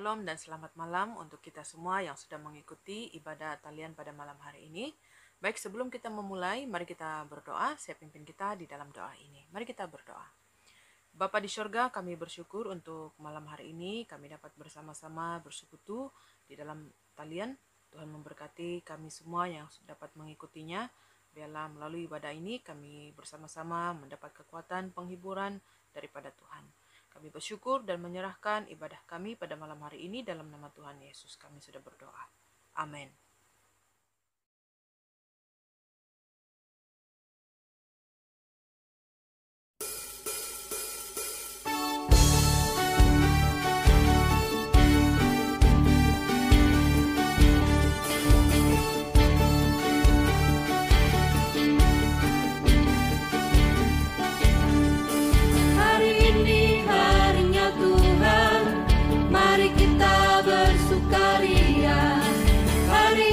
Shalom dan selamat malam untuk kita semua yang sudah mengikuti ibadah talian pada malam hari ini. Baik, sebelum kita memulai, mari kita berdoa. Saya pimpin kita di dalam doa ini. Mari kita berdoa. Bapa di sorga, kami bersyukur untuk malam hari ini. Kami dapat bersama-sama bersekutu di dalam talian. Tuhan memberkati kami semua yang dapat mengikutinya. Biarlah melalui ibadah ini kami bersama-sama mendapat kekuatan penghiburan daripada Tuhan. Kami bersyukur dan menyerahkan ibadah kami pada malam hari ini dalam nama Tuhan Yesus. Kami sudah berdoa. Amin. Hari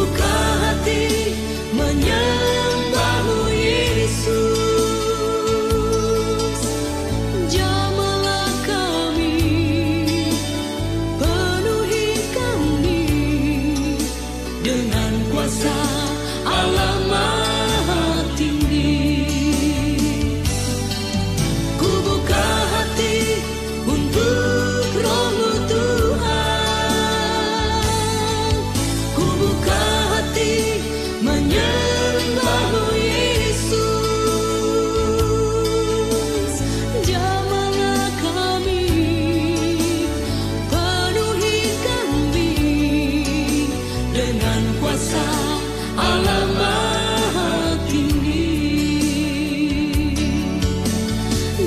buka hati menyembahmu Yesus. Jamahlah kami, penuhi kami dengan kuasa Allah Maha Tinggi. Ku buka hati untuk Roh-Mu Tuhan. Ku buka hati menyembahmu Yesus. Jamahlah kami, penuhi kami dengan kuasa Allah Maha Tinggi.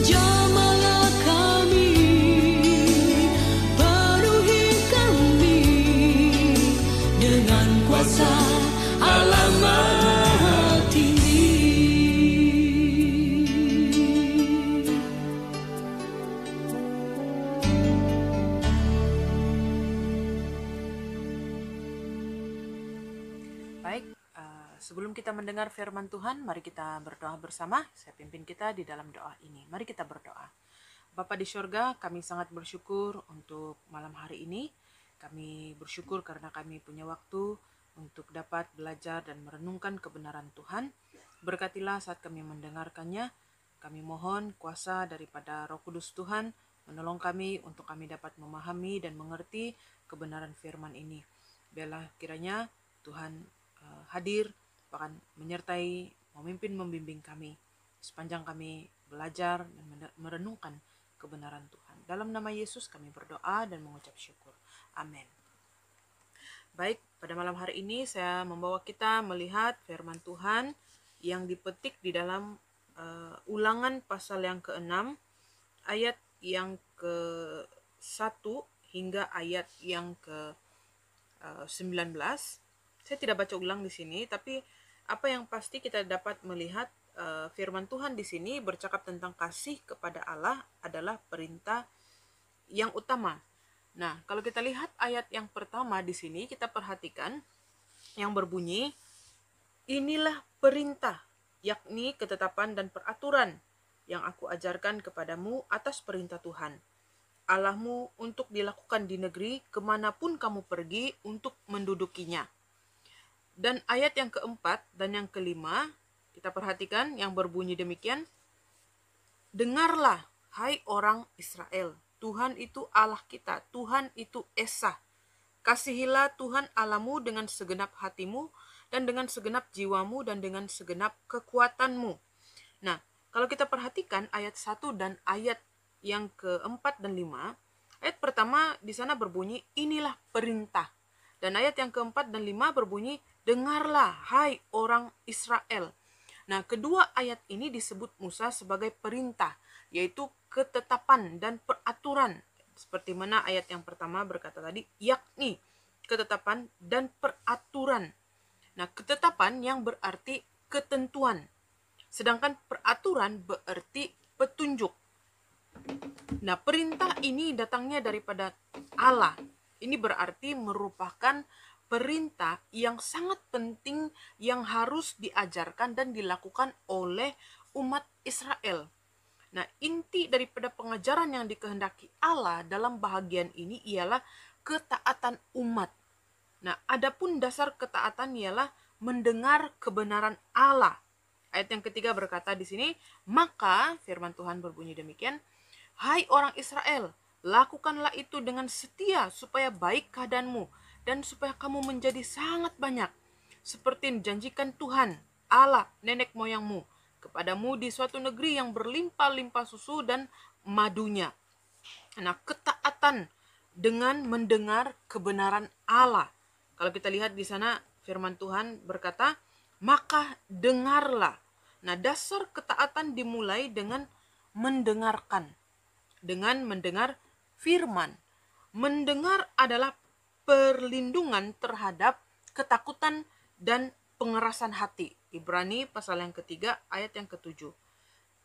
Jamahlah kami, penuhi kami dengan kuasa Allah Maha Tinggi. Baik, sebelum kita mendengar firman Tuhan, mari kita berdoa bersama. Saya pimpin kita di dalam doa ini. Mari kita berdoa. Bapa di sorga, kami sangat bersyukur untuk malam hari ini. Kami bersyukur karena kami punya waktu untuk dapat belajar dan merenungkan kebenaran Tuhan. Berkatilah saat kami mendengarkannya. Kami mohon kuasa daripada Roh Kudus Tuhan menolong kami untuk kami dapat memahami dan mengerti kebenaran firman ini. Biarlah kiranya Tuhan hadir, bahkan menyertai, memimpin, membimbing kami sepanjang kami belajar dan merenungkan kebenaran Tuhan. Dalam nama Yesus kami berdoa dan mengucap syukur. Amin. Baik, pada malam hari ini saya membawa kita melihat firman Tuhan yang dipetik di dalam Ulangan pasal yang ke-6 ayat yang ke-1 hingga ayat yang ke-19. Saya tidak baca ulang di sini, tapi apa yang pasti kita dapat melihat firman Tuhan di sini bercakap tentang kasih kepada Allah adalah perintah yang utama. Nah, kalau kita lihat ayat yang pertama di sini, kita perhatikan yang berbunyi, inilah perintah, yakni ketetapan dan peraturan yang aku ajarkan kepadamu atas perintah Tuhan Allahmu untuk dilakukan di negeri kemanapun kamu pergi untuk mendudukinya. Dan ayat yang keempat dan yang kelima, kita perhatikan yang berbunyi demikian, dengarlah, hai orang Israel, Tuhan itu Allah kita, Tuhan itu Esa. Kasihilah Tuhan Allahmu dengan segenap hatimu, dan dengan segenap jiwamu, dan dengan segenap kekuatanmu. Nah, kalau kita perhatikan ayat 1 dan ayat yang keempat dan 5, ayat pertama di sana berbunyi, inilah perintah. Dan ayat yang keempat dan 5 berbunyi, dengarlah, hai orang Israel. Nah, kedua ayat ini disebut Musa sebagai perintah, yaitu ketetapan dan peraturan. Seperti mana ayat yang pertama berkata tadi, yakni ketetapan dan peraturan. Nah, ketetapan yang berarti ketentuan, sedangkan peraturan berarti petunjuk. Nah, perintah ini datangnya daripada Allah. Ini berarti merupakan perintah yang sangat penting yang harus diajarkan dan dilakukan oleh umat Israel. Nah, inti daripada pengajaran yang dikehendaki Allah dalam bahagian ini ialah ketaatan umat. Nah, adapun dasar ketaatan ialah mendengar kebenaran Allah. Ayat yang ketiga berkata di sini, maka firman Tuhan berbunyi demikian, hai orang Israel, lakukanlah itu dengan setia supaya baik keadaanmu dan supaya kamu menjadi sangat banyak, seperti dijanjikan Tuhan, Allah, nenek moyangmu, kepadamu di suatu negeri yang berlimpah-limpah susu dan madunya. Nah, ketaatan dengan mendengar kebenaran Allah. Kalau kita lihat di sana firman Tuhan berkata, maka dengarlah. Nah, dasar ketaatan dimulai dengan mendengarkan. Dengan mendengar firman. Mendengar adalah perlindungan terhadap ketakutan dan pengerasan hati. Ibrani pasal yang ketiga ayat yang ke-7.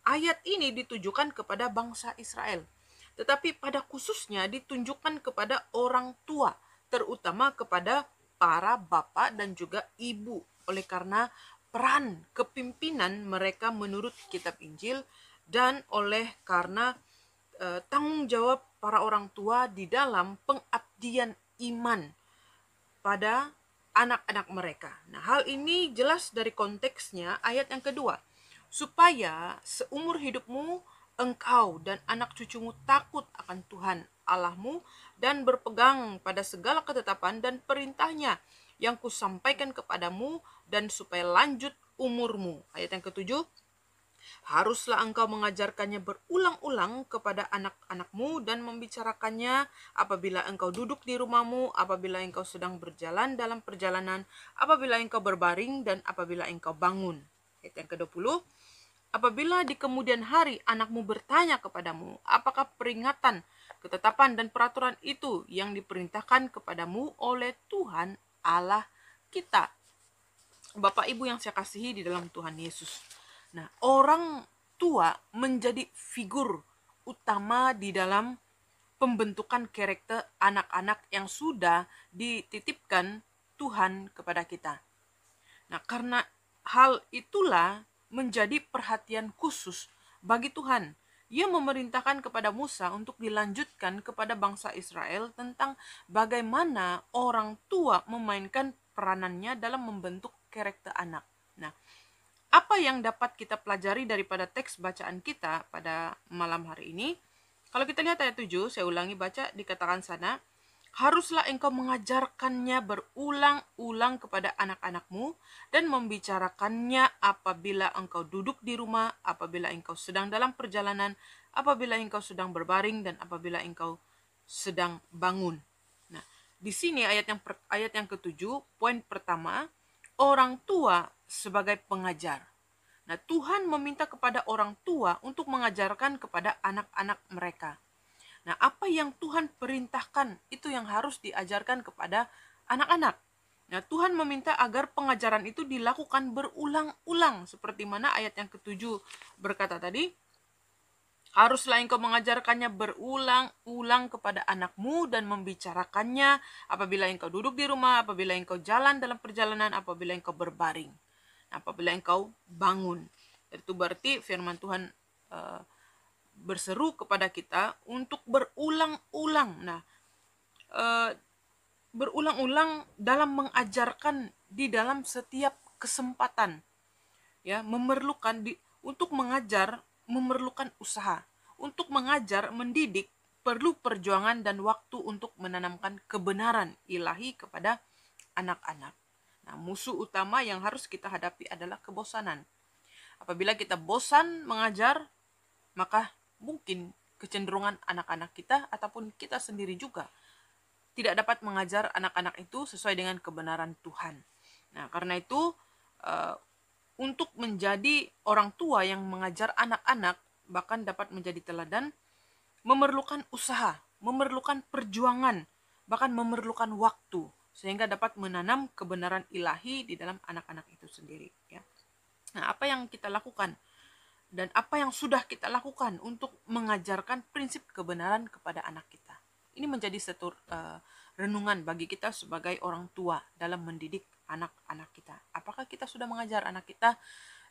Ayat ini ditujukan kepada bangsa Israel, tetapi pada khususnya ditunjukkan kepada orang tua, terutama kepada para bapak dan juga ibu. Oleh karena peran kepimpinan mereka menurut kitab Injil dan oleh karena tanggung jawab para orang tua di dalam pengabdian iman pada anak-anak mereka. Nah, hal ini jelas dari konteksnya ayat yang kedua. Supaya seumur hidupmu engkau dan anak cucumu takut akan Tuhan Allahmu dan berpegang pada segala ketetapan dan perintahnya yang kusampaikan kepadamu dan supaya lanjut umurmu. Ayat yang ketujuh. Haruslah engkau mengajarkannya berulang-ulang kepada anak-anakmu dan membicarakannya apabila engkau duduk di rumahmu, apabila engkau sedang berjalan dalam perjalanan, apabila engkau berbaring dan apabila engkau bangun. Ayat yang ke-20. Apabila di kemudian hari anakmu bertanya kepadamu, apakah peringatan, ketetapan dan peraturan itu yang diperintahkan kepadamu oleh Tuhan Allah kita. Bapak Ibu yang saya kasihi di dalam Tuhan Yesus. Nah, orang tua menjadi figur utama di dalam pembentukan karakter anak-anak yang sudah dititipkan Tuhan kepada kita. Nah, karena hal itulah menjadi perhatian khusus bagi Tuhan. Ia memerintahkan kepada Musa untuk dilanjutkan kepada bangsa Israel tentang bagaimana orang tua memainkan peranannya dalam membentuk karakter anak. Nah, apa yang dapat kita pelajari daripada teks bacaan kita pada malam hari ini? Kalau kita lihat ayat 7, saya ulangi baca, dikatakan sana, haruslah engkau mengajarkannya berulang-ulang kepada anak-anakmu dan membicarakannya apabila engkau duduk di rumah, apabila engkau sedang dalam perjalanan, apabila engkau sedang berbaring, dan apabila engkau sedang bangun. Nah, di sini ayat yang ke-7, poin pertama, orang tua sebagai pengajar. Nah, Tuhan meminta kepada orang tua untuk mengajarkan kepada anak-anak mereka. Nah, apa yang Tuhan perintahkan itu yang harus diajarkan kepada anak-anak. Nah, Tuhan meminta agar pengajaran itu dilakukan berulang-ulang. Seperti mana ayat yang ke-7 berkata tadi, haruslah engkau mengajarkannya berulang-ulang kepada anakmu dan membicarakannya apabila engkau duduk di rumah, apabila engkau jalan dalam perjalanan, apabila engkau berbaring, apabila engkau bangun. Itu berarti firman Tuhan berseru kepada kita untuk berulang-ulang. Nah, berulang-ulang dalam mengajarkan di dalam setiap kesempatan. Ya, untuk mengajar memerlukan usaha. Untuk mengajar, mendidik perlu perjuangan dan waktu untuk menanamkan kebenaran ilahi kepada anak-anak. Nah, musuh utama yang harus kita hadapi adalah kebosanan. Apabila kita bosan mengajar, maka mungkin kecenderungan anak-anak kita ataupun kita sendiri juga tidak dapat mengajar anak-anak itu sesuai dengan kebenaran Tuhan. Nah, karena itu untuk menjadi orang tua yang mengajar anak-anak bahkan dapat menjadi teladan memerlukan usaha, memerlukan perjuangan, bahkan memerlukan waktu sehingga dapat menanam kebenaran ilahi di dalam anak-anak itu sendiri, ya. Nah, apa yang kita lakukan dan apa yang sudah kita lakukan untuk mengajarkan prinsip kebenaran kepada anak kita. Ini menjadi satu renungan bagi kita sebagai orang tua dalam mendidik anak-anak kita. Apakah kita sudah mengajar anak kita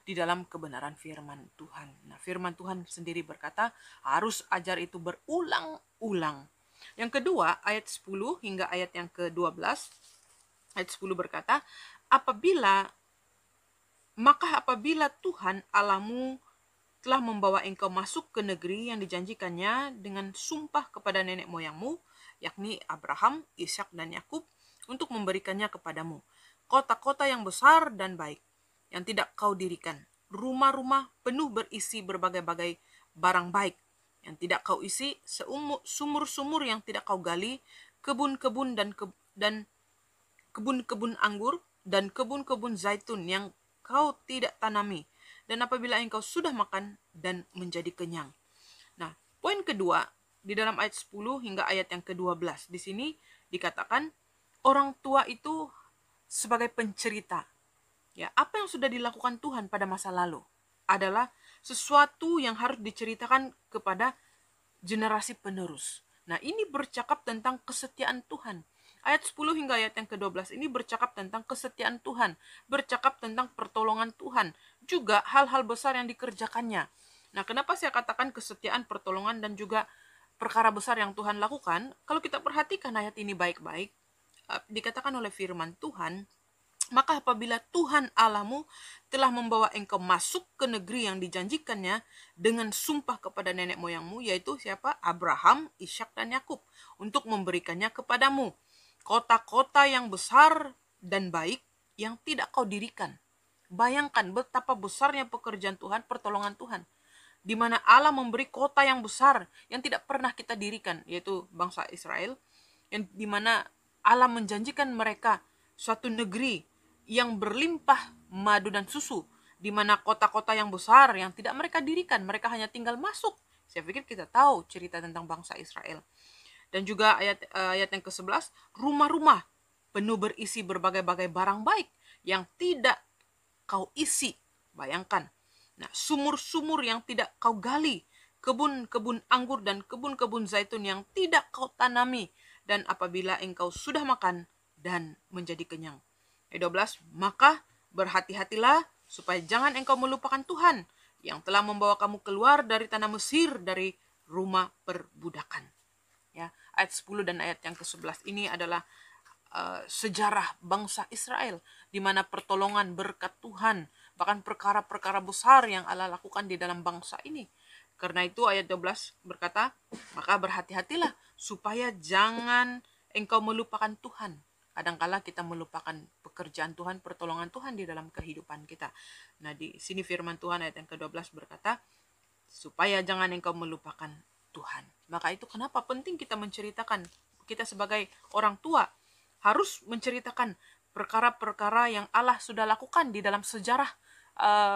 di dalam kebenaran firman Tuhan? Nah, firman Tuhan sendiri berkata, harus ajar itu berulang-ulang. Yang kedua, ayat 10 hingga ayat yang ke-12. Ayat 10 berkata, apabila Tuhan Allahmu telah membawa engkau masuk ke negeri yang dijanjikannya dengan sumpah kepada nenek moyangmu, yakni Abraham, Ishak dan Yakub, untuk memberikannya kepadamu. Kota-kota yang besar dan baik, yang tidak kau dirikan. Rumah-rumah penuh berisi berbagai-bagai barang baik, yang tidak kau isi, sumur-sumur yang tidak kau gali, kebun-kebun dan kebun-kebun anggur, dan kebun-kebun zaitun yang kau tidak tanami. Dan apabila engkau sudah makan dan menjadi kenyang. Nah, poin kedua di dalam ayat 10 hingga ayat yang ke-12. Di sini dikatakan orang tua itu sebagai pencerita. Ya, apa yang sudah dilakukan Tuhan pada masa lalu adalah sesuatu yang harus diceritakan kepada generasi penerus. Nah, ini bercakap tentang kesetiaan Tuhan. Ayat 10 hingga ayat yang ke-12 ini bercakap tentang kesetiaan Tuhan, bercakap tentang pertolongan Tuhan, juga hal-hal besar yang dikerjakannya. Nah, kenapa saya katakan kesetiaan, pertolongan, dan juga perkara besar yang Tuhan lakukan? Kalau kita perhatikan ayat ini baik-baik, dikatakan oleh firman Tuhan, maka apabila Tuhan Allahmu telah membawa engkau masuk ke negeri yang dijanjikannya dengan sumpah kepada nenek moyangmu, yaitu siapa? Abraham, Ishak, dan Yakub, untuk memberikannya kepadamu. Kota-kota yang besar dan baik yang tidak kau dirikan. Bayangkan betapa besarnya pekerjaan Tuhan, pertolongan Tuhan. Di mana Allah memberi kota yang besar yang tidak pernah kita dirikan, yaitu bangsa Israel. Yang di mana Allah menjanjikan mereka suatu negeri yang berlimpah madu dan susu, di mana kota-kota yang besar yang tidak mereka dirikan, mereka hanya tinggal masuk. Saya pikir kita tahu cerita tentang bangsa Israel. Dan juga ayat yang ke-11, rumah-rumah penuh berisi berbagai-bagai barang baik yang tidak kau isi. Bayangkan. Nah, sumur-sumur yang tidak kau gali, kebun-kebun anggur dan kebun-kebun zaitun yang tidak kau tanami, dan apabila engkau sudah makan dan menjadi kenyang. Ayat 12, maka berhati-hatilah supaya jangan engkau melupakan Tuhan yang telah membawa kamu keluar dari tanah Mesir, dari rumah perbudakan. Ya, ayat 10 dan ayat yang ke-11 ini adalah sejarah bangsa Israel, di mana pertolongan, berkat Tuhan, bahkan perkara-perkara besar yang Allah lakukan di dalam bangsa ini. Karena itu ayat 12 berkata, maka berhati-hatilah supaya jangan engkau melupakan Tuhan. Kadangkala kita melupakan pekerjaan Tuhan, pertolongan Tuhan di dalam kehidupan kita. Nah, di sini firman Tuhan ayat yang ke-12 berkata, supaya jangan engkau melupakan Tuhan. Maka itu kenapa penting kita menceritakan, kita sebagai orang tua harus menceritakan perkara-perkara yang Allah sudah lakukan di dalam sejarah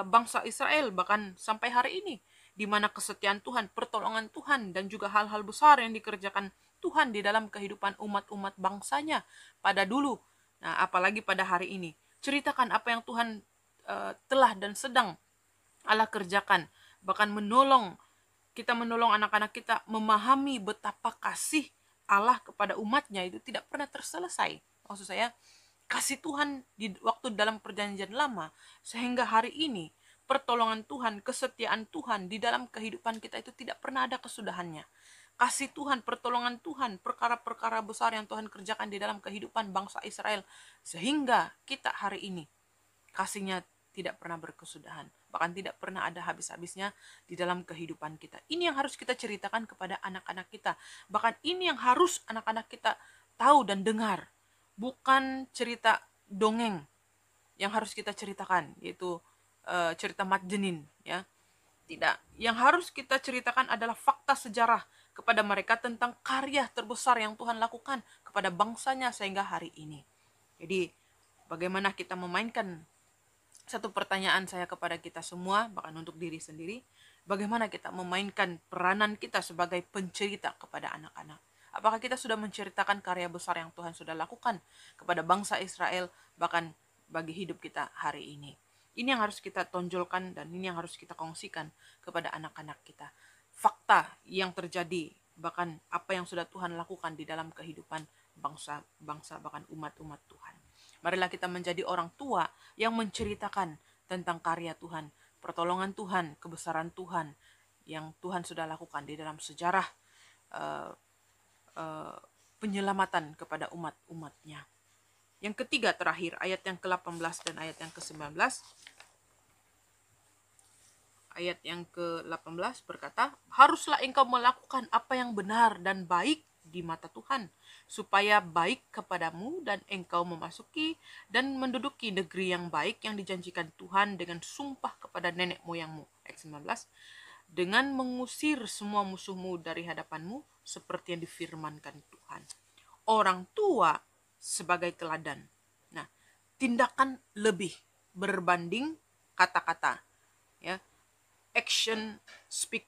bangsa Israel, bahkan sampai hari ini, di mana kesetiaan Tuhan, pertolongan Tuhan, dan juga hal-hal besar yang dikerjakan Tuhan di dalam kehidupan umat-umat bangsanya pada dulu. Nah, apalagi pada hari ini. Ceritakan apa yang Tuhan telah dan sedang Allah kerjakan. Bahkan menolong anak-anak kita memahami betapa kasih Allah kepada umatnya itu tidak pernah terselesai. Maksud saya, kasih Tuhan di waktu dalam perjanjian lama, sehingga hari ini pertolongan Tuhan, kesetiaan Tuhan di dalam kehidupan kita itu tidak pernah ada kesudahannya. Kasih Tuhan, pertolongan Tuhan, perkara-perkara besar yang Tuhan kerjakan di dalam kehidupan bangsa Israel, sehingga kita hari ini kasihnya tidak pernah berkesudahan, bahkan tidak pernah ada habis-habisnya di dalam kehidupan kita. Ini yang harus kita ceritakan kepada anak-anak kita, bahkan ini yang harus anak-anak kita tahu dan dengar, bukan cerita dongeng yang harus kita ceritakan, yaitu cerita Madjenin, ya. Tidak, yang harus kita ceritakan adalah fakta sejarah kepada mereka tentang karya terbesar yang Tuhan lakukan kepada bangsanya sehingga hari ini. Jadi, bagaimana kita memainkan, satu pertanyaan saya kepada kita semua, bahkan untuk diri sendiri, bagaimana kita memainkan peranan kita sebagai pencerita kepada anak-anak? Apakah kita sudah menceritakan karya besar yang Tuhan sudah lakukan kepada bangsa Israel, bahkan bagi hidup kita hari ini? Ini yang harus kita tonjolkan dan ini yang harus kita kongsikan kepada anak-anak kita. Fakta yang terjadi, bahkan apa yang sudah Tuhan lakukan di dalam kehidupan bangsa-bangsa, bahkan umat-umat Tuhan. Marilah kita menjadi orang tua yang menceritakan tentang karya Tuhan, pertolongan Tuhan, kebesaran Tuhan yang Tuhan sudah lakukan di dalam sejarah penyelamatan kepada umat-umatnya. Yang ketiga terakhir, ayat yang ke-18 dan ayat yang ke-19. Ayat yang ke-18 berkata, haruslah engkau melakukan apa yang benar dan baik di mata Tuhan, supaya baik kepadamu dan engkau memasuki dan menduduki negeri yang baik yang dijanjikan Tuhan dengan sumpah kepada nenek moyangmu. Ayat 19, dengan mengusir semua musuhmu dari hadapanmu seperti yang difirmankan Tuhan. Orang tua sebagai teladan. Nah, tindakan lebih berbanding kata-kata. Ya, action speak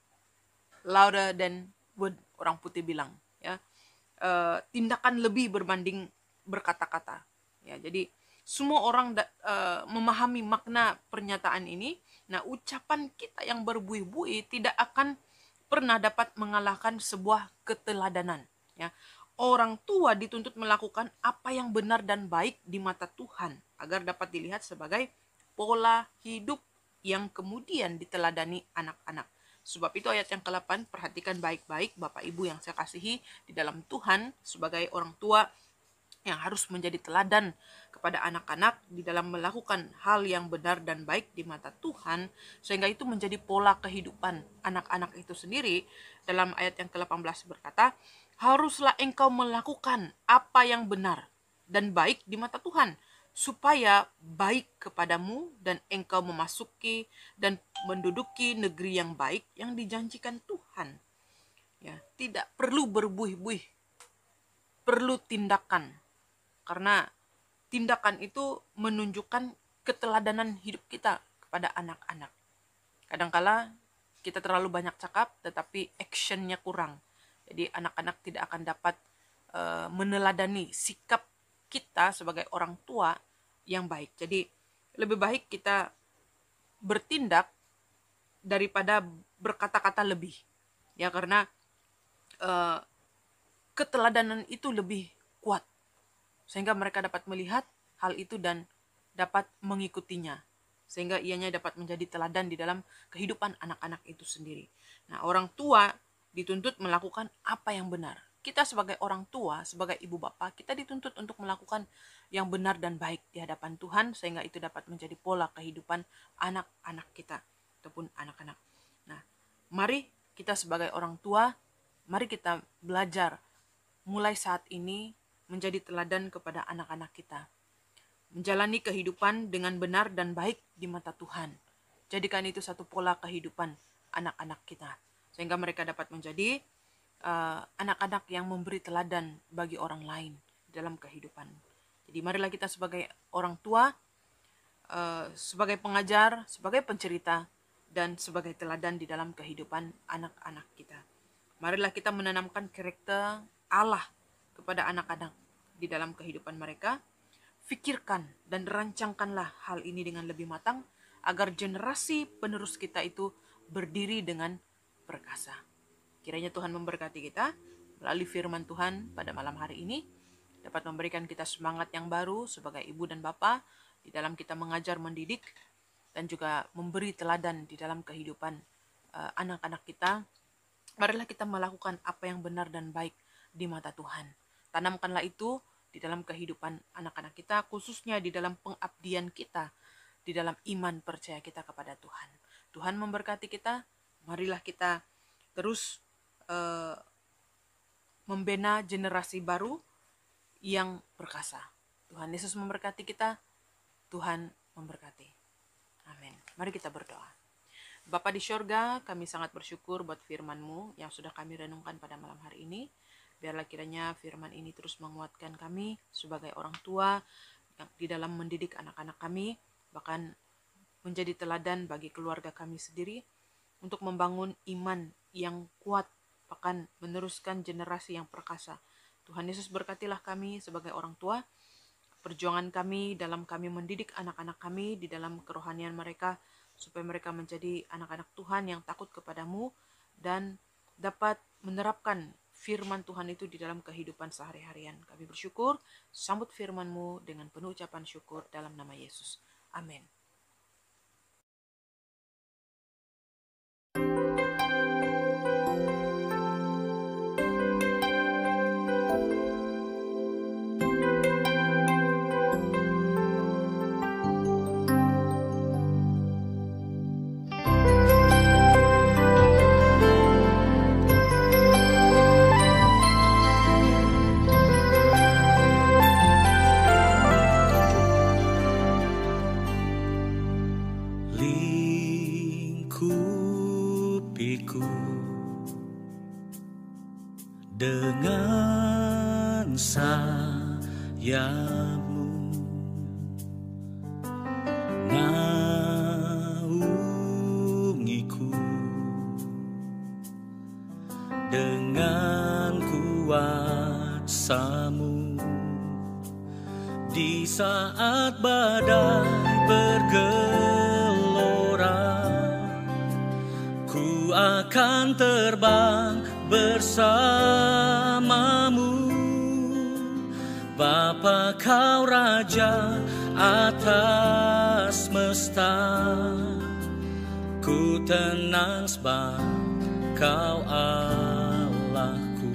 louder than word, orang putih bilang. Ya, tindakan lebih berbanding berkata-kata. Ya, jadi semua orang memahami makna pernyataan ini. Nah, ucapan kita yang berbuih-buih tidak akan pernah dapat mengalahkan sebuah keteladanan. Ya, orang tua dituntut melakukan apa yang benar dan baik di mata Tuhan agar dapat dilihat sebagai pola hidup yang kemudian diteladani anak-anak. Sebab itu ayat yang ke-8, perhatikan baik-baik Bapak Ibu yang saya kasihi di dalam Tuhan sebagai orang tua yang harus menjadi teladan kepada anak-anak di dalam melakukan hal yang benar dan baik di mata Tuhan, sehingga itu menjadi pola kehidupan anak-anak itu sendiri. Dalam ayat yang ke-18 berkata, haruslah engkau melakukan apa yang benar dan baik di mata Tuhan, supaya baik kepadamu dan engkau memasuki dan menduduki negeri yang baik yang dijanjikan Tuhan. Ya, tidak perlu berbuih-buih, perlu tindakan. Karena tindakan itu menunjukkan keteladanan hidup kita kepada anak-anak. Kadangkala kita terlalu banyak cakap tetapi actionnya kurang. Jadi anak-anak tidak akan dapat meneladani sikap kita sebagai orang tua yang baik. Jadi lebih baik kita bertindak daripada berkata-kata lebih. Ya, karena keteladanan itu lebih kuat. Sehingga mereka dapat melihat hal itu dan dapat mengikutinya. Sehingga ianya dapat menjadi teladan di dalam kehidupan anak-anak itu sendiri. Nah, orang tua dituntut melakukan apa yang benar. Kita sebagai orang tua, sebagai ibu bapak, kita dituntut untuk melakukan yang benar dan baik di hadapan Tuhan, sehingga itu dapat menjadi pola kehidupan anak-anak kita ataupun anak-anak. Nah, mari kita sebagai orang tua, mari kita belajar mulai saat ini menjadi teladan kepada anak-anak kita. Menjalani kehidupan dengan benar dan baik di mata Tuhan. Jadikan itu satu pola kehidupan anak-anak kita, sehingga mereka dapat menjadi anak-anak yang memberi teladan bagi orang lain dalam kehidupan. Jadi marilah kita sebagai orang tua, sebagai pengajar, sebagai pencerita, dan sebagai teladan di dalam kehidupan anak-anak kita. Marilah kita menanamkan karakter Allah kepada anak-anak di dalam kehidupan mereka. Fikirkan dan rancangkanlah hal ini dengan lebih matang agar generasi penerus kita itu berdiri dengan perkasa. Kiranya Tuhan memberkati kita melalui firman Tuhan pada malam hari ini, dapat memberikan kita semangat yang baru sebagai ibu dan bapa di dalam kita mengajar, mendidik, dan juga memberi teladan di dalam kehidupan anak-anak kita. Marilah kita melakukan apa yang benar dan baik di mata Tuhan. Tanamkanlah itu di dalam kehidupan anak-anak kita, khususnya di dalam pengabdian kita, di dalam iman percaya kita kepada Tuhan. Tuhan memberkati kita. Marilah kita terus membina generasi baru yang perkasa. Tuhan Yesus memberkati kita. Tuhan memberkati. Amin. Mari kita berdoa. Bapa di syurga, kami sangat bersyukur buat firman-Mu yang sudah kami renungkan pada malam hari ini. Biarlah kiranya firman ini terus menguatkan kami sebagai orang tua yang di dalam mendidik anak-anak kami, bahkan menjadi teladan bagi keluarga kami sendiri untuk membangun iman yang kuat, bahkan meneruskan generasi yang perkasa. Tuhan Yesus berkatilah kami sebagai orang tua, perjuangan kami dalam kami mendidik anak-anak kami di dalam kerohanian mereka, supaya mereka menjadi anak-anak Tuhan yang takut kepadamu dan dapat menerapkan firman Tuhan itu di dalam kehidupan sehari-harian. Kami bersyukur, sambut firman-Mu dengan penuh ucapan syukur dalam nama Yesus. Amin. Lingkupiku dengan sayap-Mu, naungiku dengan kuasa-Mu di saat badai bergelora. Ku akan terbang bersama-Mu. Bapa kau Raja atas semesta, ku tenang sebab kau Allahku.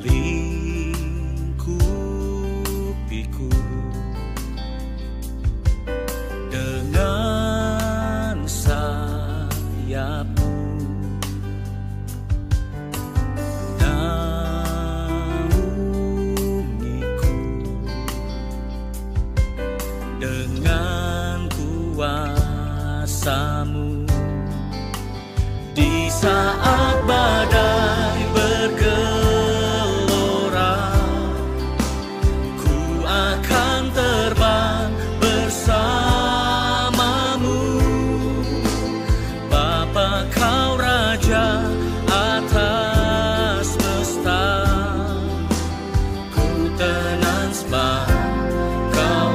Lingkupiku dengan sayapmu, naungiku dengan kuasa-Mu. Di saat badai bergelora, ku akan terbang bersamamu. Bapa kau Raja atas semesta, ku tenang sebab kau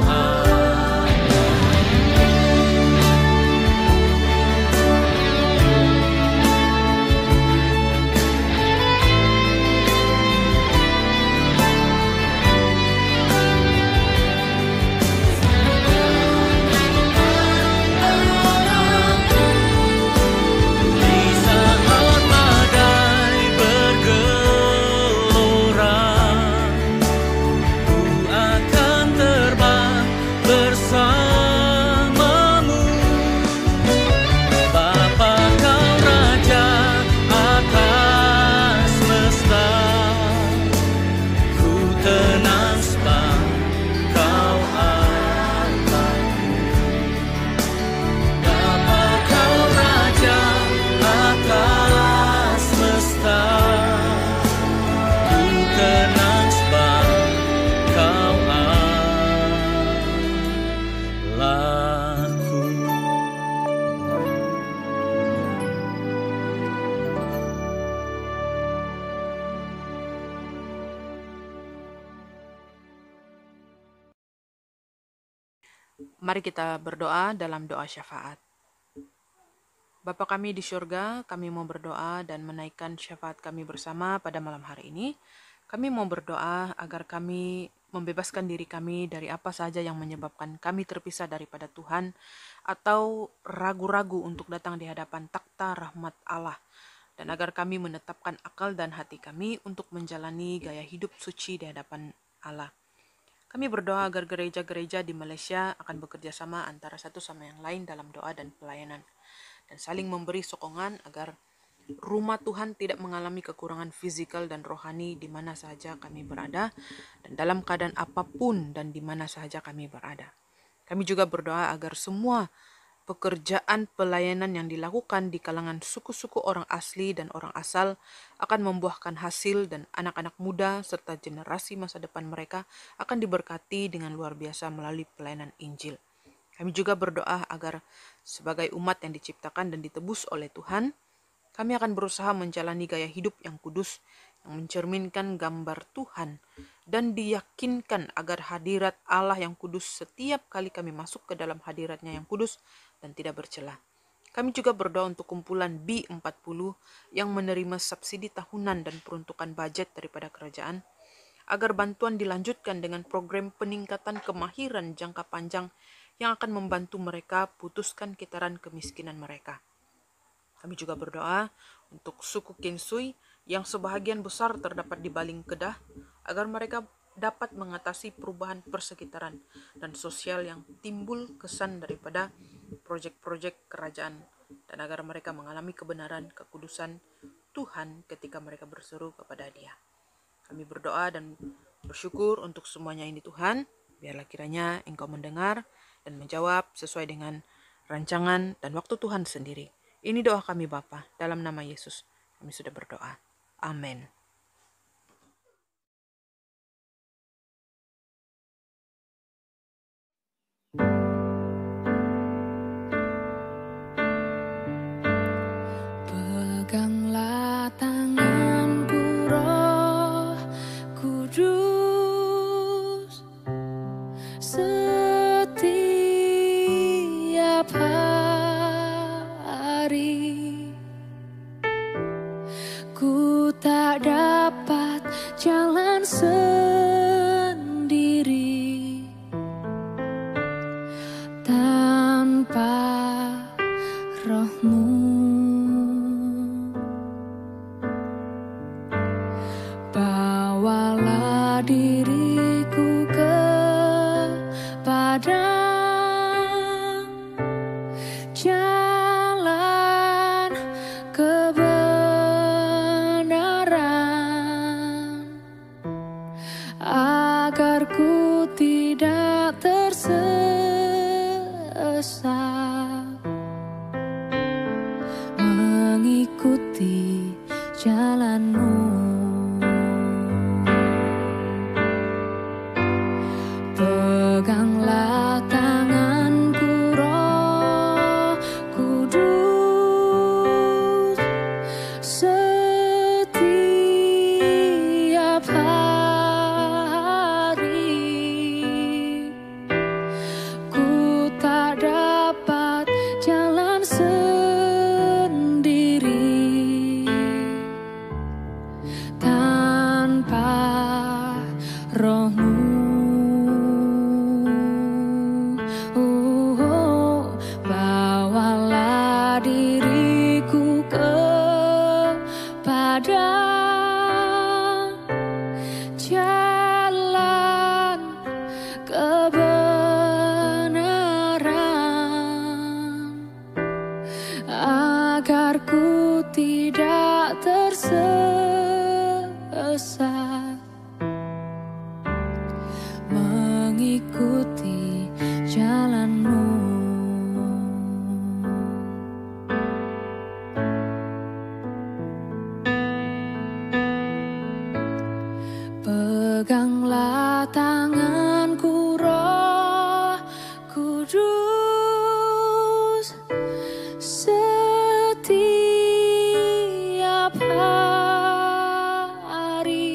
Mari kita berdoa dalam doa syafaat. Bapa kami di surga, kami mau berdoa dan menaikkan syafaat kami bersama pada malam hari ini. Kami mau berdoa agar kami membebaskan diri kami dari apa saja yang menyebabkan kami terpisah daripada Tuhan atau ragu-ragu untuk datang di hadapan takhta rahmat Allah, dan agar kami menetapkan akal dan hati kami untuk menjalani gaya hidup suci di hadapan Allah. Kami berdoa agar gereja-gereja di Malaysia akan bekerja sama antara satu sama yang lain dalam doa dan pelayanan, dan saling memberi sokongan agar rumah Tuhan tidak mengalami kekurangan fisikal dan rohani di mana saja kami berada, dan dalam keadaan apapun dan di mana saja kami berada. Kami juga berdoa agar semua pekerjaan pelayanan yang dilakukan di kalangan suku-suku orang asli dan orang asal akan membuahkan hasil, dan anak-anak muda serta generasi masa depan mereka akan diberkati dengan luar biasa melalui pelayanan Injil. Kami juga berdoa agar sebagai umat yang diciptakan dan ditebus oleh Tuhan, kami akan berusaha menjalani gaya hidup yang kudus, yang mencerminkan gambar Tuhan, dan diyakinkan agar hadirat Allah yang kudus setiap kali kami masuk ke dalam hadiratnya yang kudus dan tidak bercela. Kami juga berdoa untuk kumpulan B40 yang menerima subsidi tahunan dan peruntukan budget daripada kerajaan, agar bantuan dilanjutkan dengan program peningkatan kemahiran jangka panjang yang akan membantu mereka putuskan kitaran kemiskinan mereka. Kami juga berdoa untuk suku Kinsui yang sebahagian besar terdapat di Baling Kedah, agar mereka dapat mengatasi perubahan persekitaran dan sosial yang timbul kesan daripada proyek-proyek kerajaan, dan agar mereka mengalami kebenaran kekudusan Tuhan ketika mereka berseru kepada Dia. Kami berdoa dan bersyukur untuk semuanya ini Tuhan. Biarlah kiranya Engkau mendengar dan menjawab sesuai dengan rancangan dan waktu Tuhan sendiri. Ini doa kami Bapa, dalam nama Yesus kami sudah berdoa. Amin. Peganglah tanganku Roh Kudus. hari ku tak dapat jalan sendiri tanpa Roh-Mu. Bawalah diriku kepada jalan kebenaran, agar ku tidak tersesat, mengikuti jalan-Mu. Peganglah tanganku, Roh Kudus, setiap hari. Ku tak dapat jalan sendiri tanpa Roh-Mu. Bawalah diriku kepada jalan kebenaran, agar ku tidak tersesat, mengikuti jalan-Mu. Peganglah tanganku, Roh Kudus, setiap hari.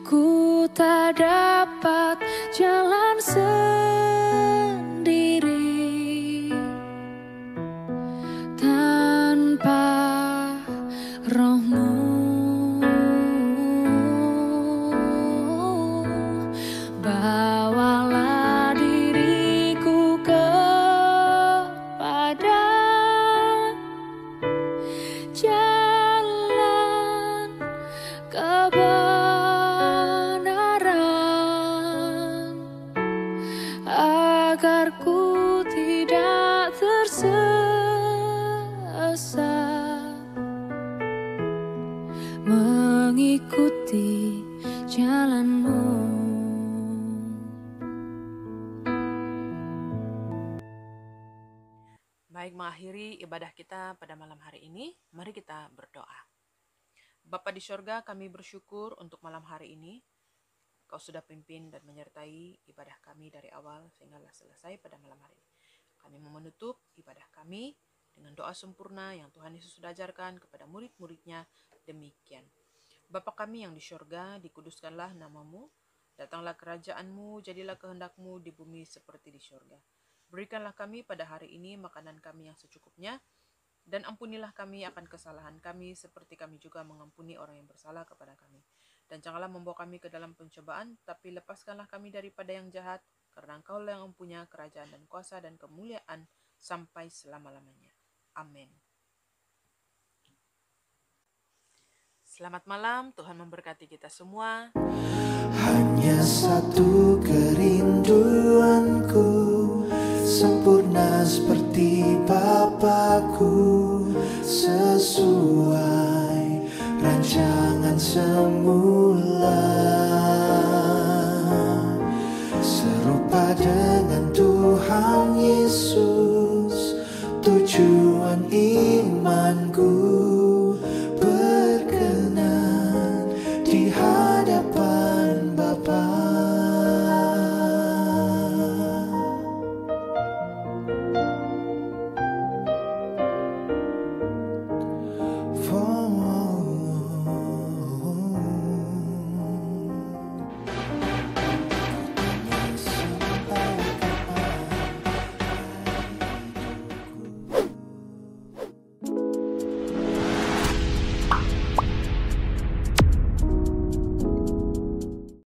Ku tak dapat jalan sendiri tanpa Roh-Mu. Bawalah diriku kepada jalan kebenaran, agar ku tidak tersesat, mengikuti jalan-Mu. Baik, mengakhiri ibadah kita pada malam hari ini, mari kita berdoa. Bapa di sorga, kami bersyukur untuk malam hari ini. Kau sudah pimpin dan menyertai ibadah kami dari awal sehinggalah selesai pada malam hari ini. Kami mau menutup ibadah kami dengan doa sempurna yang Tuhan Yesus sudah ajarkan kepada murid-muridnya demikian. Bapa kami yang di sorga, dikuduskanlah nama-Mu, datanglah kerajaan-Mu, jadilah kehendak-Mu di bumi seperti di sorga. Berikanlah kami pada hari ini makanan kami yang secukupnya, dan ampunilah kami akan kesalahan kami, seperti kami juga mengampuni orang yang bersalah kepada kami. Dan janganlah membawa kami ke dalam pencobaan, tapi lepaskanlah kami daripada yang jahat, karena Engkau-lah yang mempunyai kerajaan dan kuasa dan kemuliaan sampai selama-lamanya. Amin. Selamat malam, Tuhan memberkati kita semua. Hanya satu kerinduanku, sempurna seperti Bapa-Ku, sesuai rancangan semula, serupa dengan Tuhan Yesus.